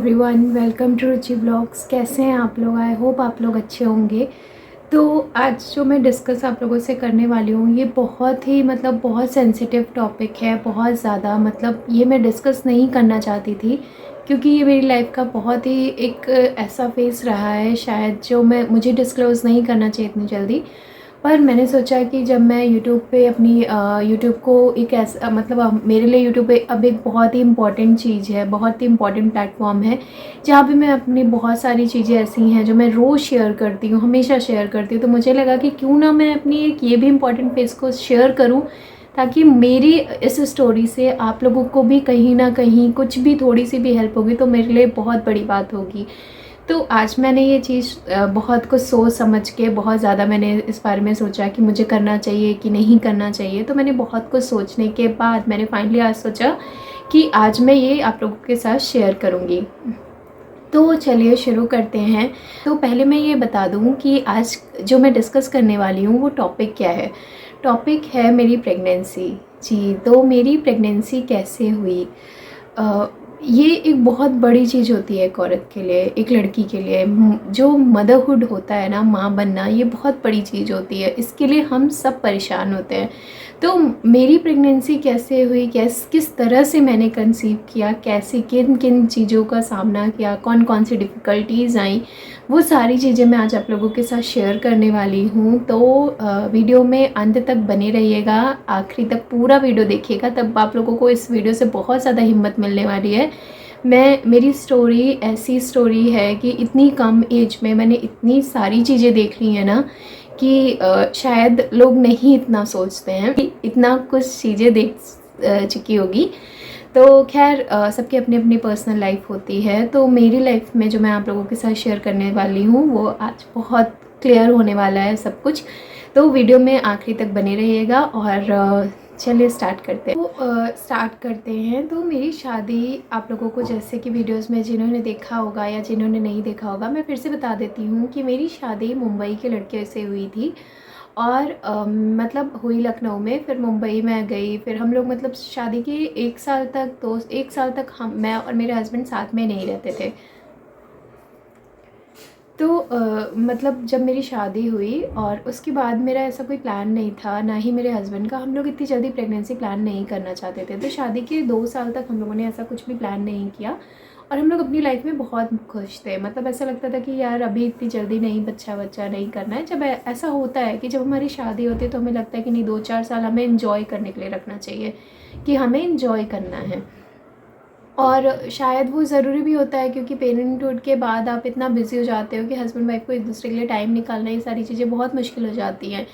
Everyone, welcome to Ruchi blogs. कैसे हैं आप लोग? आई होप आप लोग अच्छे होंगे। तो आज जो मैं डिस्कस आप लोगों से करने वाली हूँ ये बहुत ही बहुत सेंसिटिव टॉपिक है। बहुत ज़्यादा ये मैं डिस्कस नहीं करना चाहती थी, क्योंकि ये मेरी लाइफ का बहुत ही एक ऐसा फेस रहा है शायद जो मुझे डिस्क्लोज़ नहीं करना चाहिए इतनी जल्दी। पर मैंने सोचा कि जब मैं यूट्यूब पे अपनी यूट्यूब को एक ऐसा मेरे लिए यूट्यूब पे अब एक बहुत ही इम्पॉर्टेंट चीज़ है, बहुत ही इम्पॉर्टेंट प्लेटफॉर्म है, जहाँ पे मैं अपनी बहुत सारी चीज़ें ऐसी हैं जो मैं रोज़ शेयर करती हूँ, हमेशा शेयर करती हूँ। तो मुझे लगा कि क्यों ना मैं अपनी एक ये भी इम्पॉर्टेंट फेस को शेयर करूँ, ताकि मेरी इस स्टोरी से आप लोगों को भी कहीं ना कहीं कुछ भी थोड़ी सी भी हेल्प होगी तो मेरे लिए बहुत बड़ी बात होगी। तो आज मैंने ये चीज़ बहुत कुछ सोच समझ के बहुत ज़्यादा मैंने इस बारे में सोचा कि मुझे करना चाहिए कि नहीं करना चाहिए। तो मैंने बहुत कुछ सोचने के बाद मैंने फाइनली आज सोचा कि आज मैं ये आप लोगों के साथ शेयर करूँगी। तो चलिए शुरू करते हैं। तो पहले मैं ये बता दूँ कि आज जो मैं डिस्कस करने वाली हूँ वो टॉपिक क्या है। टॉपिक है मेरी प्रेगनेंसी। जी, तो मेरी प्रेगनेंसी कैसे हुई। अ, ये एक बहुत बड़ी चीज़ होती है एक औरत के लिए, एक लड़की के लिए। जो मदरहुड होता है ना, माँ बनना, ये बहुत बड़ी चीज़ होती है। इसके लिए हम सब परेशान होते हैं। तो मेरी प्रेगनेंसी कैसे हुई, किस तरह से मैंने कंसीव किया, कैसे किन किन चीज़ों का सामना किया, कौन कौन सी डिफ़िकल्टीज़ आई, वो सारी चीज़ें मैं आज आप लोगों के साथ शेयर करने वाली हूँ। तो वीडियो में अंत तक बने रहिएगा, आखिरी तक पूरा वीडियो देखिएगा, तब आप लोगों को इस वीडियो से बहुत ज़्यादा हिम्मत मिलने वाली है। मेरी स्टोरी ऐसी स्टोरी है कि इतनी कम एज में मैंने इतनी सारी चीज़ें देख ली हैं ना, कि शायद लोग नहीं इतना सोचते हैं कि इतना कुछ चीज़ें देख चुकी होगी। तो खैर, सबकी अपनी अपनी पर्सनल लाइफ होती है। तो मेरी लाइफ में जो मैं आप लोगों के साथ शेयर करने वाली हूँ वो आज बहुत क्लियर होने वाला है सब कुछ। तो वीडियो में आखिरी तक बने रहिएगा और चलिए स्टार्ट करते हैं। तो स्टार्ट करते हैं। तो मेरी शादी आप लोगों को, जैसे कि वीडियोस में जिन्होंने देखा होगा या जिन्होंने नहीं देखा होगा, मैं फिर से बता देती हूँ कि मेरी शादी मुंबई के लड़के से हुई थी। और हुई लखनऊ में, फिर मुंबई में गई। फिर हम लोग शादी के 1 साल तक, 1 साल तक मैं और मेरे हस्बैंड साथ में नहीं रहते थे। तो जब मेरी शादी हुई और उसके बाद मेरा ऐसा कोई प्लान नहीं था, ना ही मेरे हस्बैंड का। हम लोग इतनी जल्दी प्रेगनेंसी प्लान नहीं करना चाहते थे। तो शादी के 2 साल तक हम लोगों ने ऐसा कुछ भी प्लान नहीं किया और हम लोग अपनी लाइफ में बहुत खुश थे। ऐसा लगता था कि यार अभी इतनी जल्दी नहीं, बच्चा बच्चा नहीं करना है। जब ऐसा होता है कि जब हमारी शादी होती है तो हमें लगता है कि नहीं, 2-4 साल हमें इंजॉय करने के लिए रखना चाहिए, कि हमें इंजॉय करना है। और शायद वो ज़रूरी भी होता है, क्योंकि पेरेंटहुड के बाद आप इतना बिज़ी हो जाते हो कि हस्बैंड वाइफ को एक दूसरे के लिए टाइम निकालना, ये सारी चीज़ें बहुत मुश्किल हो जाती हैं।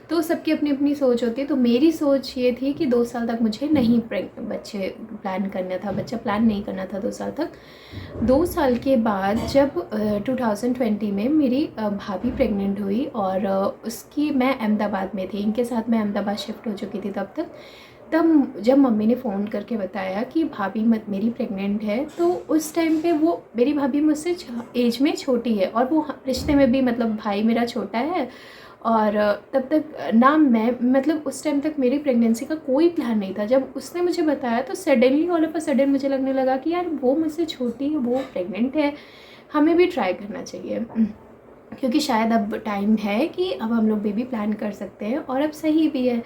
तो सबकी अपनी अपनी सोच होती है। तो मेरी सोच ये थी कि 2 साल तक मुझे नहीं बच्चे प्लान करना था, बच्चा प्लान नहीं करना था 2 साल तक। 2 साल के बाद जब 2020 में मेरी भाभी प्रेग्नेंट हुई और उसकी मैं अहमदाबाद में थी, इनके साथ मैं अहमदाबाद शिफ्ट हो चुकी थी तब तक। तब जब मम्मी ने फ़ोन करके बताया कि भाभी मत मेरी प्रेग्नेंट है, तो उस टाइम पे वो मेरी भाभी मुझसे एज में छोटी है और वो रिश्ते में भी भाई मेरा छोटा है। और तब तक ना मैं उस टाइम तक मेरी प्रेगनेंसी का कोई प्लान नहीं था। जब उसने मुझे बताया तो suddenly, all of a sudden मुझे लगने लगा कि यार वो मुझसे छोटी है, वो प्रेग्नेंट है, हमें भी ट्राई करना चाहिए। क्योंकि शायद अब टाइम है कि अब हम लोग बेबी प्लान कर सकते हैं और अब सही भी है।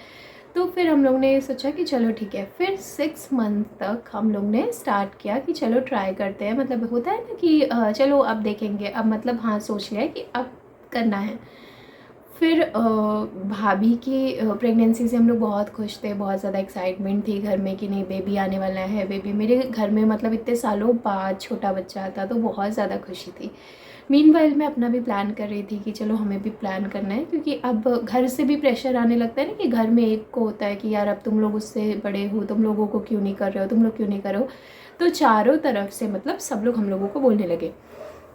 तो फिर हम लोग ने सोचा कि चलो ठीक है। फिर 6 मंथ तक हम लोग ने स्टार्ट किया कि चलो ट्राई करते हैं। होता है ना कि चलो अब देखेंगे, अब हाँ सोच लिया है कि अब करना है। फिर भाभी की प्रेगनेंसी से हम लोग बहुत खुश थे, बहुत ज़्यादा एक्साइटमेंट थी घर में कि नहीं बेबी आने वाला है। बेबी मेरे घर में इतने सालों बाद छोटा बच्चा आता, तो बहुत ज़्यादा खुशी थी। मीनवाइल मैं अपना भी प्लान कर रही थी कि चलो हमें भी प्लान करना है, क्योंकि अब घर से भी प्रेशर आने लगता है ना, कि घर में एक को होता है कि यार अब तुम लोग उससे बड़े हो, तुम लोगों को क्यों नहीं कर रहे हो, तुम लोग क्यों नहीं करो। तो चारों तरफ से सब लोग हम लोगों को बोलने लगे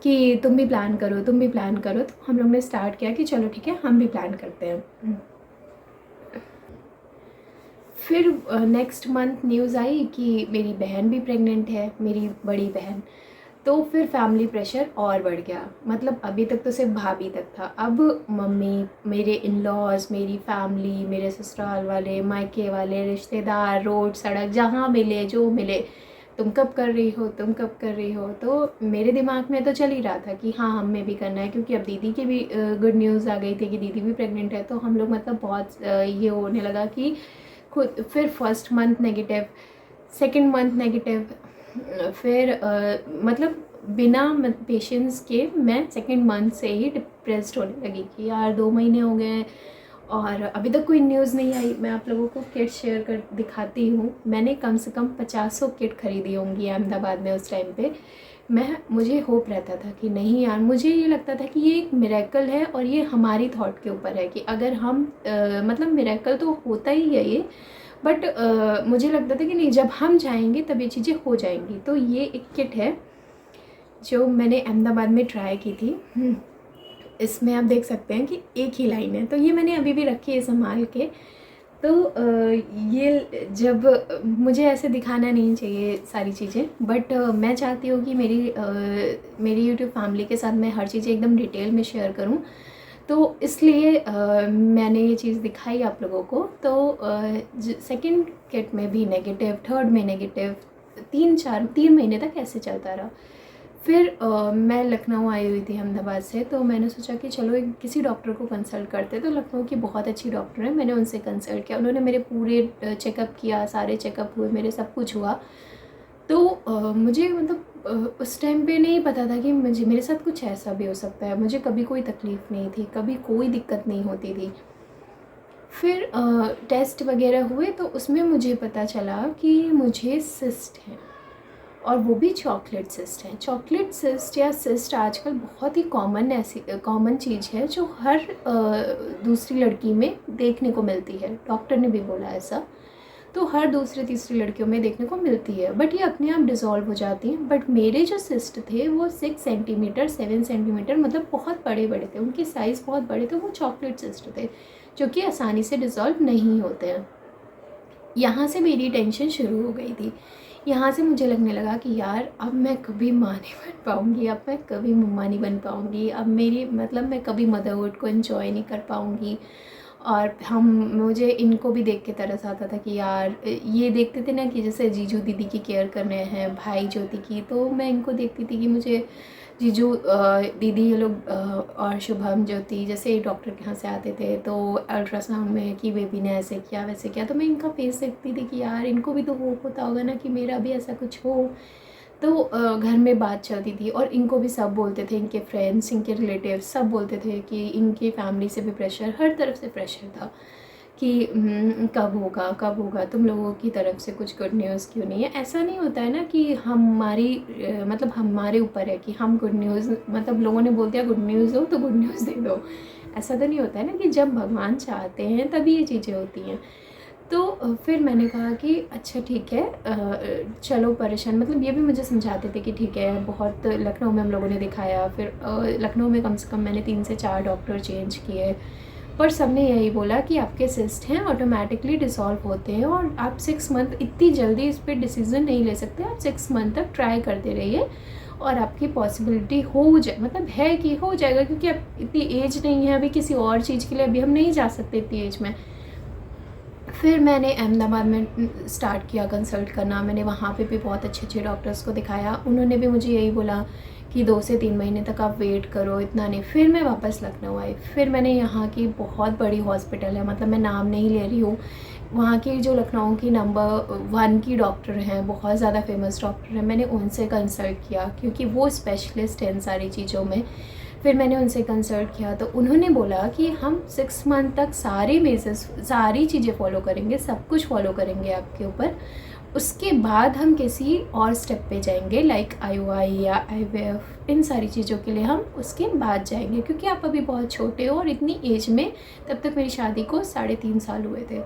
कि तुम भी प्लान करो, तुम भी प्लान करो। तो हम लोग ने स्टार्ट किया कि चलो ठीक है, हम भी प्लान करते हैं। फिर नेक्स्ट मंथ न्यूज़ आई कि मेरी बहन भी प्रेग्नेंट है, मेरी बड़ी बहन। तो फिर फैमिली प्रेशर और बढ़ गया। अभी तक तो सिर्फ भाभी तक था, अब मम्मी, मेरे इन लॉज, मेरी फैमिली, मेरे ससुराल वाले, मायके वाले, रिश्तेदार, रोड सड़क जहाँ मिले जो मिले, तुम कब कर रही हो, तुम कब कर रही हो। तो मेरे दिमाग में तो चल ही रहा था कि हाँ हमें भी करना है, क्योंकि अब दीदी की भी गुड न्यूज़ आ गई थी कि दीदी भी प्रेग्नेंट है। तो हम लोग मतलब बहुत ये होने लगा कि खुद, फिर first month negative, second month negative, फिर मतलब बिना पेशेंस के मैं सेकंड मंथ से ही डिप्रेस्ड होने लगी कि यार 2 महीने हो गए हैं और अभी तक कोई न्यूज़ नहीं आई। मैं आप लोगों को किट शेयर कर दिखाती हूँ। मैंने कम से कम 50 किट खरीदी होंगी अहमदाबाद में उस टाइम पे। मुझे होप रहता था कि नहीं यार, मुझे ये लगता था कि ये एक मिरेकल है और ये हमारी थॉट के ऊपर है कि अगर हम मतलब मिरेकल तो होता ही है ये, बट मुझे लगता था कि नहीं, जब हम चाहेंगे तब ये चीज़ें हो जाएंगी। तो ये एक किट है जो मैंने अहमदाबाद में ट्राई की थी। इसमें आप देख सकते हैं कि एक ही लाइन है, तो ये मैंने अभी भी रखी है संभाल के। तो ये जब मुझे ऐसे दिखाना नहीं चाहिए सारी चीज़ें, बट मैं चाहती हूँ कि मेरी यूट्यूब फैमिली के साथ मैं हर चीज़ें एकदम डिटेल में शेयर करूँ। तो इसलिए मैंने ये चीज़ दिखाई आप लोगों को। तो सेकंड किट में भी नेगेटिव, थर्ड में नेगेटिव, 3 महीने तक ऐसे चलता रहा। फिर मैं लखनऊ आई हुई थी अहमदाबाद से, तो मैंने सोचा कि चलो किसी डॉक्टर को कंसल्ट करते। तो लखनऊ की बहुत अच्छी डॉक्टर है, मैंने उनसे कंसल्ट किया। उन्होंने मेरे पूरे चेकअप किया, सारे चेकअप हुए मेरे, सब कुछ हुआ। तो मुझे मतलब उस टाइम पे नहीं पता था कि मेरे साथ कुछ ऐसा भी हो सकता है। मुझे कभी कोई तकलीफ़ नहीं थी, कभी कोई दिक्कत नहीं होती थी। फिर टेस्ट वगैरह हुए तो उसमें मुझे पता चला कि मुझे सिस्ट है, और वो भी चॉकलेट सिस्ट है। चॉकलेट सिस्ट या सिस्ट आजकल बहुत ही कॉमन चीज़ है जो हर दूसरी लड़की में देखने को मिलती है। डॉक्टर ने भी बोला ऐसा। तो हर दूसरी तीसरी लड़कियों में देखने को मिलती है, बट ये अपने आप डिज़ोल्व हो जाती हैं। बट मेरे जो सिस्ट थे वो 6 सेंटीमीटर 7 सेंटीमीटर, मतलब बहुत बड़े बड़े थे, उनके साइज़ बहुत बड़े थे। वो चॉकलेट सिस्ट थे जो कि आसानी से डिज़ोल्व नहीं होते हैं। यहाँ से मेरी टेंशन शुरू हो गई थी। यहाँ से मुझे लगने लगा कि यार अब मैं कभी माँ नहीं बन पाऊँगी, अब मैं कभी मम्मा नहीं बन पाऊँगी, अब मेरी मतलब मैं कभी मदरहुड को एंजॉय नहीं कर पाऊँगी। और मुझे इनको भी देख के तरस आता था कि यार, ये देखते थे ना कि जैसे जीजू दीदी की केयर कर रहे हैं, भाई ज्योति की, तो मैं इनको देखती थी कि मुझे जीजू दीदी ये लोग और शुभम ज्योति जैसे डॉक्टर के यहाँ से आते थे, तो अल्ट्रासाउंड में कि बेबी ने ऐसे किया वैसे किया, तो मैं इनका फेस देखती थी कि यार इनको भी तो होप होता होगा ना कि मेरा भी ऐसा कुछ हो। तो घर में बात चलती थी और इनको भी सब बोलते थे, इनके फ्रेंड्स, इनके रिलेटिव्स सब बोलते थे कि इनकी फैमिली से भी प्रेशर, हर तरफ से प्रेशर था कि कब होगा कब होगा, तुम लोगों की तरफ से कुछ गुड न्यूज़ क्यों नहीं है। ऐसा नहीं होता है ना कि मतलब हमारे ऊपर है कि हम गुड न्यूज़, मतलब लोगों ने बोल दिया गुड न्यूज़ हो तो गुड न्यूज़ दे दो। ऐसा तो नहीं होता है ना कि जब भगवान चाहते हैं तभी ये चीज़ें होती हैं। तो फिर मैंने कहा कि अच्छा ठीक है, चलो परेशान, मतलब ये भी मुझे समझाते थे कि ठीक है, बहुत लखनऊ में हम लोगों ने दिखाया। फिर लखनऊ में कम से कम मैंने 3 से 4 डॉक्टर चेंज किए, पर सब ने यही बोला कि आपके सिस्ट हैं, ऑटोमेटिकली डिसॉल्व होते हैं और आप 6 मंथ, इतनी जल्दी इस पर डिसीज़न नहीं ले सकते, आप 6 मंथ तक ट्राई करते रहिए और आपकी पॉसिबिलिटी हो जाए, मतलब है कि हो जाएगा, क्योंकि अब इतनी एज नहीं है अभी किसी और चीज़ के लिए, अभी हम नहीं जा सकते इतनी एज में। फिर मैंने अहमदाबाद में स्टार्ट किया कंसल्ट करना। मैंने वहाँ पे भी बहुत अच्छे अच्छे डॉक्टर्स को दिखाया। उन्होंने भी मुझे यही बोला कि 2 से 3 महीने तक आप वेट करो, इतना नहीं। फिर मैं वापस लखनऊ आई। फिर मैंने यहाँ की बहुत बड़ी हॉस्पिटल है, मतलब मैं नाम नहीं ले रही हूँ, वहाँ की जो लखनऊ की नंबर 1 की डॉक्टर हैं, बहुत ज़्यादा फेमस डॉक्टर हैं, मैंने उनसे कंसल्ट किया क्योंकि वो स्पेशलिस्ट हैं इन सारी चीज़ों में। फिर मैंने उनसे कंसल्ट किया तो उन्होंने बोला कि हम 6 मंथ तक सारी बेसिस, सारी चीज़ें फॉलो करेंगे, सब कुछ फॉलो करेंगे आपके ऊपर। उसके बाद हम किसी और स्टेप पे जाएंगे, लाइक IUI या IVF, इन सारी चीज़ों के लिए हम उसके बाद जाएंगे, क्योंकि आप अभी बहुत छोटे हो और इतनी एज में, तब तक मेरी शादी को 3.5 साल हुए थे,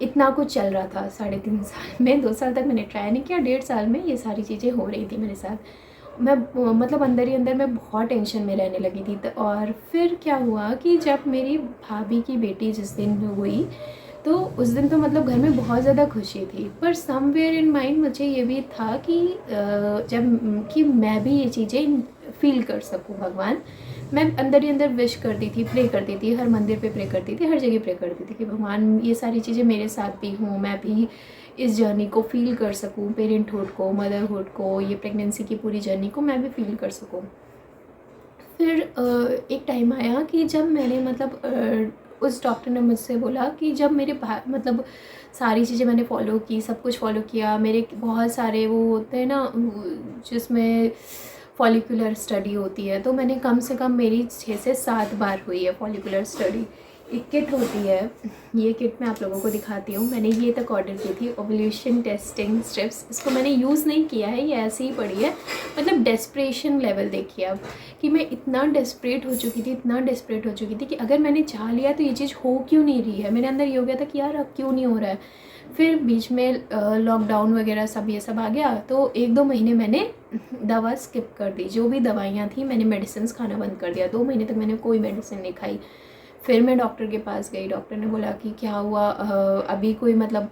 इतना कुछ चल रहा था 3.5 साल में। 2 साल तक मैंने ट्राई नहीं किया, 1.5 साल में ये सारी चीज़ें हो रही थी मेरे साथ। मैं मतलब अंदर ही अंदर मैं बहुत टेंशन में रहने लगी थी। तो और फिर क्या हुआ कि जब मेरी भाभी की बेटी जिस दिन हुई, तो उस दिन तो मतलब घर में बहुत ज़्यादा खुशी थी, पर समवेयर इन माइंड मुझे ये भी था कि जब कि मैं भी ये चीज़ें फील कर सकूं। भगवान, मैं अंदर ही अंदर विश करती थी, प्रे करती थी, हर मंदिर पे प्रे करती थी, हर जगह प्रे करती थी कि भगवान ये सारी चीज़ें मेरे साथ भी हों, मैं भी इस जर्नी को फ़ील कर सकूँ, पेरेंटहुड को, मदरहुड को, ये प्रेगनेंसी की पूरी जर्नी को मैं भी फ़ील कर सकूँ। फिर एक टाइम आया कि जब मैंने उस डॉक्टर ने मुझसे बोला कि जब मेरे मतलब सारी चीज़ें मैंने फ़ॉलो की, सब कुछ फ़ॉलो किया, मेरे बहुत सारे वो होते हैं ना जिसमें फॉलिकुलर स्टडी होती है, तो मैंने कम से कम मेरी 6 से 7 बार हुई है फॉलिकुलर स्टडी। एक किट होती है, ये किट मैं आप लोगों को दिखाती हूँ। मैंने ये तक ऑर्डर की थी, ओव्यूलेशन टेस्टिंग स्ट्रिप्स। इसको मैंने यूज़ नहीं किया है, ये ऐसे ही पड़ी है। मतलब डेस्परेशन लेवल देखिए अब, कि मैं इतना डेस्परेट हो चुकी थी कि अगर मैंने चाह लिया तो ये चीज़ हो क्यों नहीं रही है। मेरे अंदर ये हो गया था कि यार अब क्यों नहीं हो रहा है। फिर बीच में लॉकडाउन वगैरह सब ये सब आ गया, तो 1-2 महीने मैंने दवा स्किप कर दी। जो भी दवाइयाँ थी मैंने मेडिसिन खाना बंद कर दिया। 2 महीने तक मैंने कोई मेडिसिन नहीं खाई। फिर मैं डॉक्टर के पास गई। डॉक्टर ने बोला कि क्या हुआ, अभी कोई मतलब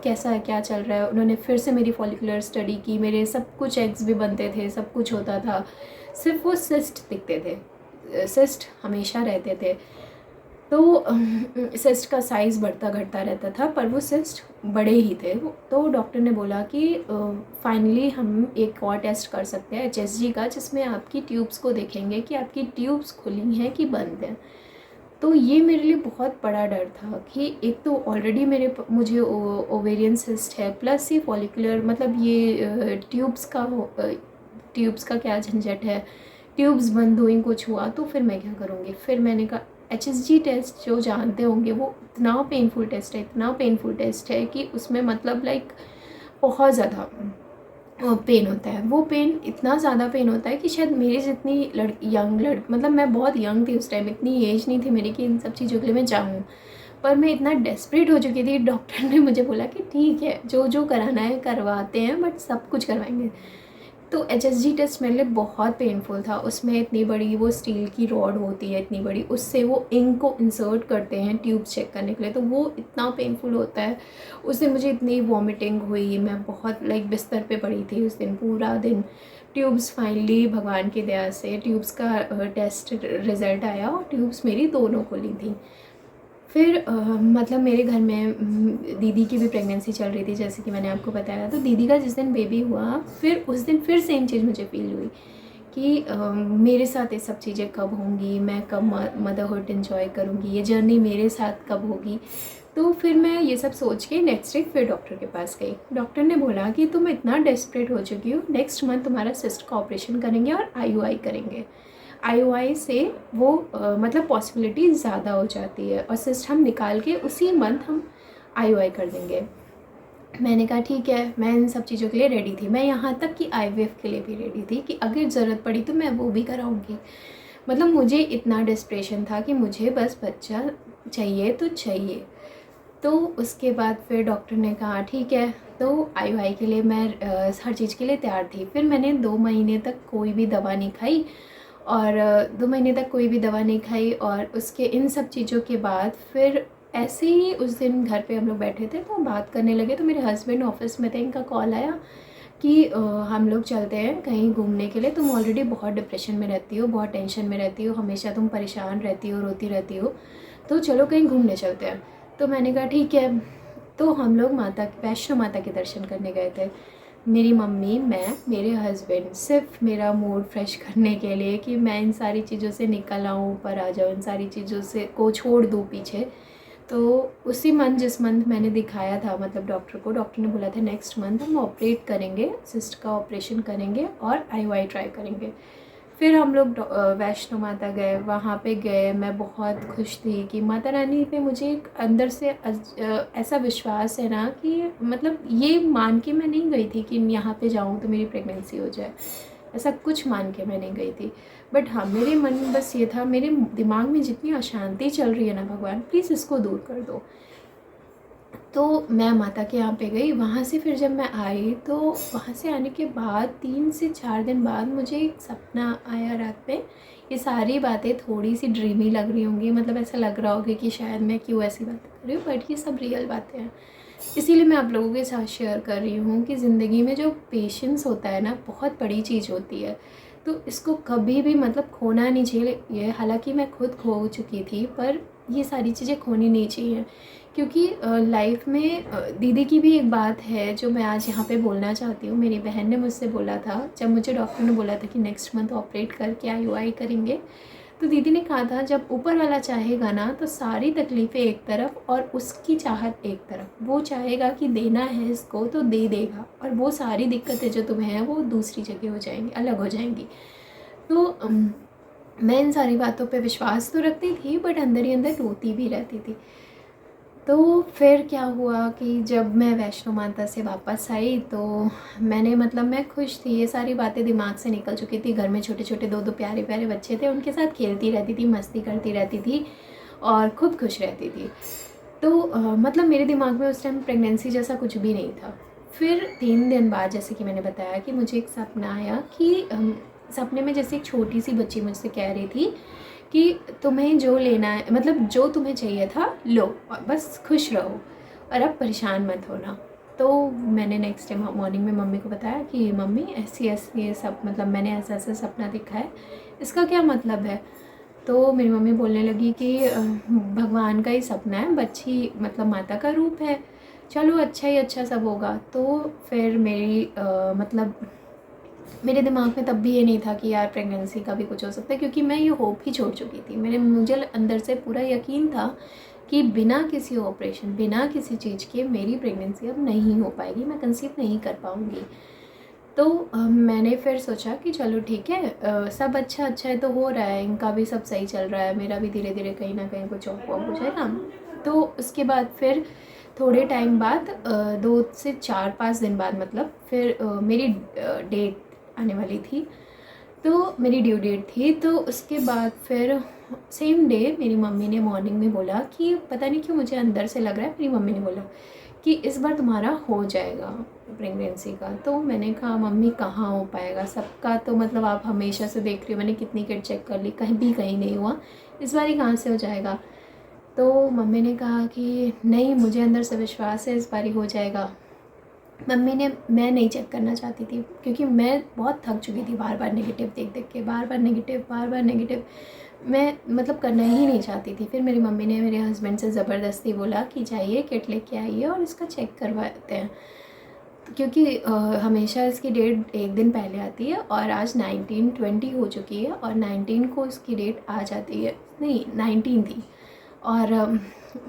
कैसा है, क्या चल रहा है। उन्होंने फिर से मेरी फॉलिकुलर स्टडी की, मेरे सब कुछ एग्स भी बनते थे, सब कुछ होता था, सिर्फ वो सिस्ट दिखते थे। सिस्ट हमेशा रहते थे, तो सिस्ट का साइज़ बढ़ता घटता रहता था, पर वो सिस्ट बड़े ही थे। तो डॉक्टर ने बोला कि फाइनली हम एक और टेस्ट कर सकते हैं HSG का, जिसमें आपकी ट्यूब्स को देखेंगे कि आपकी ट्यूब्स खुली हैं कि बंद हैं। तो ये मेरे लिए बहुत बड़ा डर था कि एक तो ऑलरेडी मुझे ओवेरियन सिस्ट है, प्लस ये फॉलिकुलर मतलब ये ट्यूब्स का क्या झंझट है, ट्यूब्स बंद हुई, कुछ हुआ तो फिर मैं क्या करूँगी। फिर मैंने कहा HSG टेस्ट, जो जानते होंगे, वो इतना पेनफुल टेस्ट है कि उसमें मतलब लाइक बहुत ज़्यादा पेन होता है। वो पेन इतना ज़्यादा पेन होता है कि शायद मेरी जितनी मतलब मैं बहुत यंग थी उस टाइम, इतनी एज नहीं थी मेरी कि इन सब चीज़ों के लिए मैं जाऊँ। पर मैं इतना डेस्परेट हो चुकी थी, डॉक्टर ने मुझे बोला कि ठीक है, जो जो कराना है करवाते हैं, बट सब कुछ करवाएंगे। तो HSG टेस्ट मेरे लिए बहुत पेनफुल था। उसमें इतनी बड़ी वो स्टील की रॉड होती है, इतनी बड़ी, उससे वो इंक को इंसर्ट करते हैं ट्यूब चेक करने के लिए, तो वो इतना पेनफुल होता है। उस दिन मुझे इतनी वॉमिटिंग हुई, मैं बहुत लाइक बिस्तर पे पड़ी थी उस दिन पूरा दिन। ट्यूब्स फाइनली भगवान की दया से ट्यूब्स का टेस्ट रिज़ल्ट आया और ट्यूब्स मेरी दोनों खुली थी। फिर मतलब मेरे घर में दीदी की भी प्रेगनेंसी चल रही थी, जैसे कि मैंने आपको बताया। तो दीदी का जिस दिन बेबी हुआ, फिर उस दिन फिर सेम चीज़ मुझे फ़ील हुई कि मेरे साथ ये सब चीज़ें कब होंगी, मैं कब मदरहुड एंजॉय करूँगी, ये जर्नी मेरे साथ कब होगी। तो फिर मैं ये सब सोच के नेक्स्ट डे फिर डॉक्टर के पास गई। डॉक्टर ने बोला कि तुम इतना डेस्परेट हो चुकी हो, नेक्स्ट मंथ तुम्हारा सिस्ट का ऑपरेशन करेंगे और IUI करेंगे। IUI से वो मतलब पॉसिबिलिटी ज़्यादा हो जाती है, और सिस्ट हम निकाल के उसी मंथ हम IUI कर देंगे। मैंने कहा ठीक है, मैं इन सब चीज़ों के लिए रेडी थी। मैं यहाँ तक कि IVF के लिए भी रेडी थी कि अगर ज़रूरत पड़ी तो मैं वो भी कराऊँगी। मतलब मुझे इतना डिस्प्रेशन था कि मुझे बस बच्चा चाहिए तो चाहिए। तो उसके बाद फिर डॉक्टर ने कहा ठीक है, तो IUI के लिए मैं हर चीज़ के लिए तैयार थी। फिर मैंने 2 महीने तक कोई भी दवा नहीं खाई, और 2 महीने तक कोई भी दवा नहीं खाई। और उसके इन सब चीज़ों के बाद फिर ऐसे ही उस दिन घर पे हम लोग बैठे थे तो बात करने लगे, तो मेरे हस्बैंड ऑफिस में थे, इनका कॉल आया कि हम लोग चलते हैं कहीं घूमने के लिए। तुम ऑलरेडी बहुत डिप्रेशन में रहती हो, बहुत टेंशन में रहती हो, हमेशा तुम परेशान रहती हो, रोती रहती हो, तो चलो कहीं घूमने चलते हैं। तो मैंने कहा ठीक है। तो हम लोग वैष्णो माता के दर्शन करने गए थे। मेरी मम्मी, मैं, मेरे हस्बैंड, सिर्फ मेरा मूड फ्रेश करने के लिए कि मैं इन सारी चीज़ों से निकल आऊँ, ऊपर आ जाऊँ, इन सारी चीज़ों से को छोड़ दूँ पीछे। तो उसी मंथ, जिस मंथ मैंने दिखाया था मतलब डॉक्टर को, डॉक्टर ने बोला था नेक्स्ट मंथ हम ऑपरेट करेंगे, सिस्ट का ऑपरेशन करेंगे और IUI ट्राई करेंगे। फिर हम लोग वैष्णो माता गए। वहाँ पे गए, मैं बहुत खुश थी कि माता रानी पे मुझे एक अंदर से ऐसा विश्वास है ना कि मतलब ये मान के मैं नहीं गई थी कि यहाँ पे जाऊँ तो मेरी प्रेगनेंसी हो जाए, ऐसा कुछ मान के मैं नहीं गई थी। बट हाँ, मेरे मन में बस ये था, मेरे दिमाग में जितनी अशांति चल रही है ना, भगवान प्लीज़ इसको दूर कर दो। तो मैं माता के यहाँ पे गई। वहाँ से फिर जब मैं आई, तो वहाँ से आने के बाद 3 से 4 दिन बाद मुझे एक सपना आया रात में। ये सारी बातें थोड़ी सी ड्रीमी लग रही होंगी, मतलब ऐसा लग रहा होगा कि शायद मैं क्यों ऐसी बातें कर रही हूँ, बट ये सब रियल बातें हैं। इसीलिए मैं आप लोगों के साथ शेयर कर रही हूँ कि ज़िंदगी में जो पेशेंस होता है ना, बहुत बड़ी चीज़ होती है। तो इसको कभी भी मतलब खोना नहीं चाहिए। हालांकि मैं खुद खो चुकी थी, पर ये सारी चीज़ें खोनी नहीं चाहिए, क्योंकि लाइफ में दीदी की भी एक बात है जो मैं आज यहाँ पे बोलना चाहती हूँ। मेरी बहन ने मुझसे बोला था, जब मुझे डॉक्टर ने बोला था कि नेक्स्ट मंथ ऑपरेट करके आईयूआई करेंगे, तो दीदी ने कहा था जब ऊपर वाला चाहेगा ना तो सारी तकलीफ़ें एक तरफ और उसकी चाहत एक तरफ। वो चाहेगा कि देना है इसको तो दे देगा, और वो सारी दिक्कतें जो तुम्हें हैं वो दूसरी जगह हो जाएंगी, अलग हो जाएंगी। तो मैं इन सारी बातों पे विश्वास तो रखती थी, बट अंदर ही अंदर रोती भी रहती थी। तो फिर क्या हुआ कि जब मैं वैष्णो माता से वापस आई तो मैंने मतलब मैं खुश थी, ये सारी बातें दिमाग से निकल चुकी थी। घर में छोटे छोटे दो दो प्यारे प्यारे बच्चे थे, उनके साथ खेलती रहती थी, मस्ती करती रहती थी और खूब खुश रहती थी। तो मतलब मेरे दिमाग में उस टाइम प्रेगनेंसी जैसा कुछ भी नहीं था। फिर 3 दिन बाद, जैसे कि मैंने बताया, कि मुझे एक सपना आया कि सपने में जैसे एक छोटी सी बच्ची मुझसे कह रही थी कि तुम्हें जो लेना है, मतलब जो तुम्हें चाहिए था लो, और बस खुश रहो और अब परेशान मत होना। तो मैंने नेक्स्ट डे मॉर्निंग में मम्मी को बताया कि मम्मी ऐसी ऐसी ये सब, मतलब मैंने ऐसा ऐसा सपना देखा है, इसका क्या मतलब है। तो मेरी मम्मी बोलने लगी कि भगवान का ही सपना है, बच्ची मतलब माता का रूप है, चलो अच्छा ही अच्छा सब होगा। तो फिर मेरी मतलब मेरे दिमाग में तब भी ये नहीं था कि यार प्रेगनेंसी का भी कुछ हो सकता है, क्योंकि मैं ये होप ही छोड़ चुकी थी। मुझे अंदर से पूरा यकीन था कि बिना किसी ऑपरेशन, बिना किसी चीज़ के मेरी प्रेगनेंसी अब नहीं हो पाएगी, मैं कंसीव नहीं कर पाऊँगी। तो मैंने फिर सोचा कि चलो ठीक है, सब अच्छा अच्छा है तो हो रहा है, इनका भी सब सही चल रहा है, मेरा भी धीरे धीरे कहीं ना कहीं कुछ ऑफ हो जाएगा। तो उसके बाद फिर थोड़े टाइम बाद 2 से 4-5 दिन बाद, मतलब फिर मेरी डेट आने वाली थी, तो मेरी ड्यू डेट थी। तो उसके बाद फिर सेम डे मेरी मम्मी ने मॉर्निंग में बोला कि पता नहीं क्यों मुझे अंदर से लग रहा है, मेरी मम्मी ने बोला कि इस बार तुम्हारा हो जाएगा प्रेगनेंसी का। तो मैंने कहा मम्मी कहाँ हो पाएगा, सबका तो मतलब आप हमेशा से देख रही हो, मैंने कितनी किट चेक कर ली, कहीं नहीं हुआ, इस बार ही कहाँ से हो जाएगा। तो मम्मी ने कहा कि नहीं, मुझे अंदर से विश्वास है इस बार ही हो जाएगा। मम्मी ने, मैं नहीं चेक करना चाहती थी क्योंकि मैं बहुत थक चुकी थी बार बार नेगेटिव देख देख के, बार बार नेगेटिव, बार बार नेगेटिव, मैं मतलब करना ही नहीं चाहती थी। फिर मेरी मम्मी ने मेरे हस्बैंड से ज़बरदस्ती बोला कि जाइए किट लेके आइए और इसका चेक करवाते हैं, क्योंकि हमेशा इसकी डेट एक दिन पहले आती है और आज 19-20 हो चुकी है और 19 को इसकी डेट आ जाती है, नहीं 19 थी और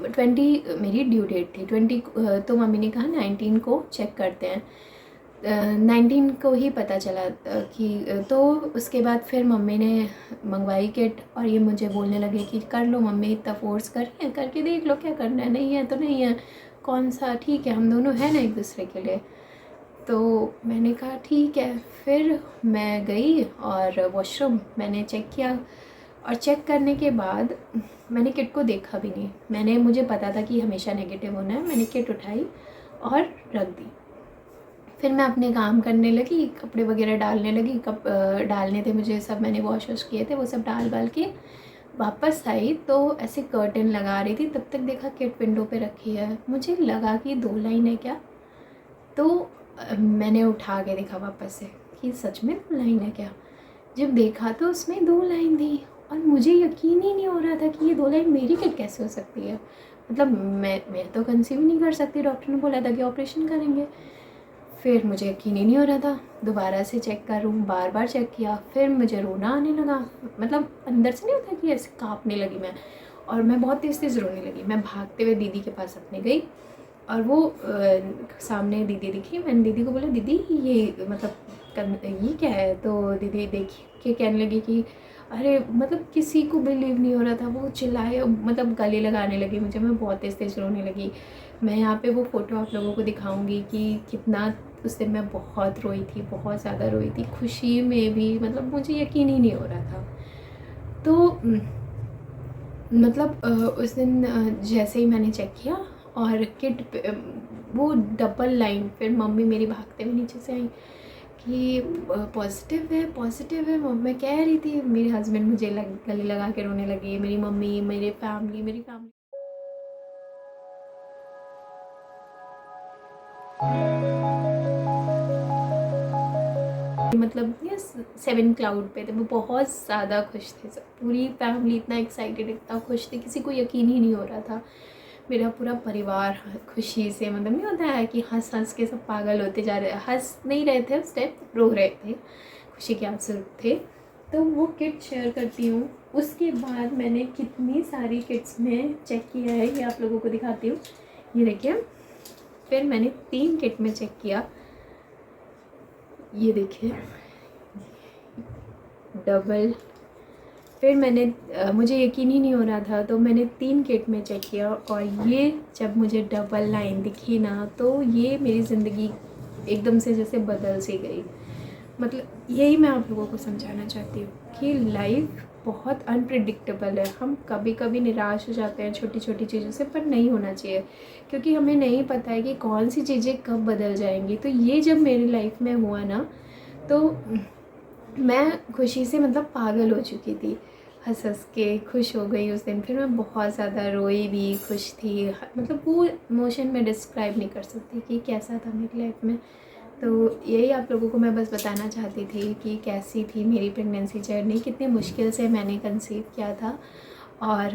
20 मेरी ड्यू डेट थी, 20 तो मम्मी ने कहा 19 को चेक करते हैं। 19 को ही पता चला कि तो उसके बाद फिर मम्मी ने मंगवाई किट और ये मुझे बोलने लगे कि कर लो मम्मी, इतना फोर्स कर रही हैं, करके देख लो क्या करना है, नहीं है तो नहीं है, कौन सा ठीक है, हम दोनों हैं ना एक दूसरे के लिए। तो मैंने कहा ठीक है। फिर मैं गई और वॉशरूम मैंने चेक किया और चेक करने के बाद मैंने किट को देखा भी नहीं, मुझे पता था कि हमेशा नेगेटिव होना है। मैंने किट उठाई और रख दी। फिर मैं अपने काम करने लगी, कपड़े वगैरह डालने लगी, डालने थे मुझे सब, मैंने वॉश किए थे, वो सब डाल बाल के वापस आई तो ऐसे कर्टन लगा रही थी, तब तक देखा किट विंडो पे रखी है। मुझे लगा कि 2 लाइन है क्या, तो मैंने उठा के देखा वापस से कि सच में 2 लाइन है क्या। जब देखा तो उसमें 2 लाइन थी और मुझे यकीन ही नहीं हो रहा था कि ये 2 लाइन मेरी किट कैसे हो सकती है। मतलब मैं तो कंसीव नहीं कर सकती, डॉक्टर ने बोला था कि ऑपरेशन करेंगे। फिर मुझे यकीन ही नहीं हो रहा था, दोबारा से चेक करूँ, बार बार चेक किया, फिर मुझे रोना आने लगा, मतलब अंदर से नहीं होता कि ऐसे काँपने लगी मैं, और मैं बहुत तेज़ तेज़ रोने लगी। मैं भागते हुए दीदी के पास अपने गई और वो सामने दीदी दिखी। मैंने दीदी को बोला दीदी ये मतलब ये क्या है, तो दीदी देख के कहने लगी कि अरे, मतलब किसी को बिलीव नहीं हो रहा था, वो चिल्लाए, मतलब गले लगाने लगी मुझे, मैं बहुत तेज़ तेज़ रोने लगी। मैं यहाँ पे वो फ़ोटो आप लोगों को दिखाऊंगी कि कितना उस दिन मैं बहुत रोई थी, बहुत ज़्यादा रोई थी, खुशी में भी, मतलब मुझे यकीन ही नहीं हो रहा था। तो मतलब उस दिन जैसे ही मैंने चेक किया और किट वो डबल लाइन, फिर मम्मी मेरी भागते हुए नीचे से आई कि पॉजिटिव है, पॉजिटिव है। मैं कह रही थी, मेरे हस्बैंड मुझे गले लगा के रोने लगे, मेरी मम्मी, मेरी फैमिली। मतलब ये 7 क्लाउड पे थे, वो बहुत ज़्यादा खुश थे। सब पूरी फैमिली इतना एक्साइटेड, इतना खुश थे, किसी को यकीन ही नहीं हो रहा था। मेरा पूरा परिवार खुशी से, मतलब नहीं होता है कि हंस हंस के सब पागल होते जा रहे, हंस नहीं रहे थे उस टाइम, रो रहे थे, खुशी के आंसू थे। तो वो किट शेयर करती हूँ। उसके बाद मैंने कितनी सारी किट्स में चेक किया है, ये आप लोगों को दिखाती हूँ। ये देखिए, फिर मैंने 3 किट में चेक किया। ये देखिए डबल। फिर मैंने मुझे यकीन ही नहीं हो रहा था, तो मैंने 3 किट में चेक किया, और ये जब मुझे डबल लाइन दिखी ना, तो ये मेरी ज़िंदगी एकदम से जैसे बदल सी गई। मतलब यही मैं आप लोगों को समझाना चाहती हूँ कि लाइफ बहुत अनप्रिडिक्टेबल है। हम कभी कभी निराश हो जाते हैं छोटी छोटी चीज़ों से, पर नहीं होना चाहिए, क्योंकि हमें नहीं पता है कि कौन सी चीज़ें कब बदल जाएंगी। तो ये जब मेरी लाइफ में हुआ ना, तो मैं खुशी से मतलब पागल हो चुकी थी, हंस हंस के खुश हो गई उस दिन। फिर मैं बहुत ज़्यादा रोई भी, खुश थी, मतलब वो इमोशन मैं डिस्क्राइब नहीं कर सकती कि कैसा था मेरी लाइफ में। तो यही आप लोगों को मैं बस बताना चाहती थी कि कैसी थी मेरी प्रेगनेंसी जर्नी, कितनी मुश्किल से मैंने कंसीव किया था। और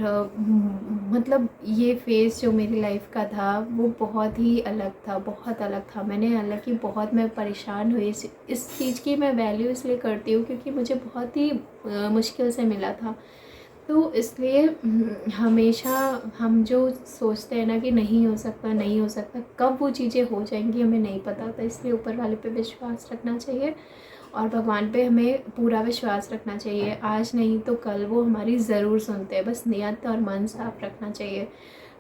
मतलब ये फेज़ जो मेरी लाइफ का था वो बहुत ही अलग था, बहुत अलग था। मैंने हालांकि बहुत मैं परेशान हुई, इस चीज़ की मैं वैल्यू इसलिए करती हूँ क्योंकि मुझे बहुत ही मुश्किल से मिला था। तो इसलिए हमेशा हम जो सोचते हैं ना कि नहीं हो सकता, नहीं हो सकता, कब वो चीज़ें हो जाएंगी हमें नहीं पता था। इसलिए ऊपर वाले पे विश्वास रखना चाहिए, और भगवान पे हमें पूरा विश्वास रखना चाहिए। आज नहीं तो कल वो हमारी ज़रूर सुनते हैं, बस नियत और मन साफ रखना चाहिए।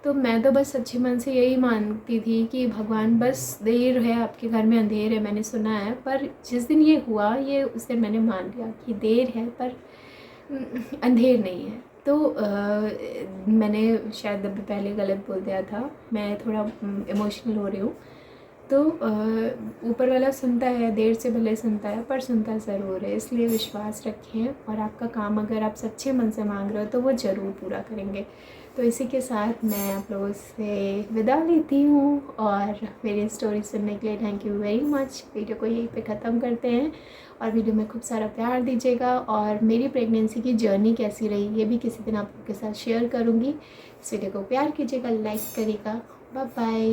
तो मैं तो बस सच्चे मन से यही मानती थी कि भगवान बस देर है, आपके घर में अंधेर है, मैंने सुना है। पर जिस दिन ये हुआ, ये उस दिन मैंने मान लिया कि देर है पर अंधेर नहीं है। तो मैंने शायद अभी पहले गलत बोल दिया था, मैं थोड़ा इमोशनल हो रही हूँ। तो ऊपर वाला सुनता है, देर से भले सुनता है पर सुनता ज़रूर है। इसलिए विश्वास रखें, और आपका काम अगर आप सच्चे मन से मांग रहे हो तो वो ज़रूर पूरा करेंगे। तो इसी के साथ मैं आप लोगों से विदा लेती हूँ, और मेरी स्टोरी सुनने के लिए thank you very much. Video को यहीं पे ख़त्म करते हैं, और वीडियो में खूब सारा प्यार दीजिएगा, और मेरी प्रेगनेंसी की जर्नी कैसी रही ये भी किसी दिन आप लोग के साथ शेयर करूँगी। इस वीडियो को प्यार कीजिएगा, लाइक करिएगा। Bye bye.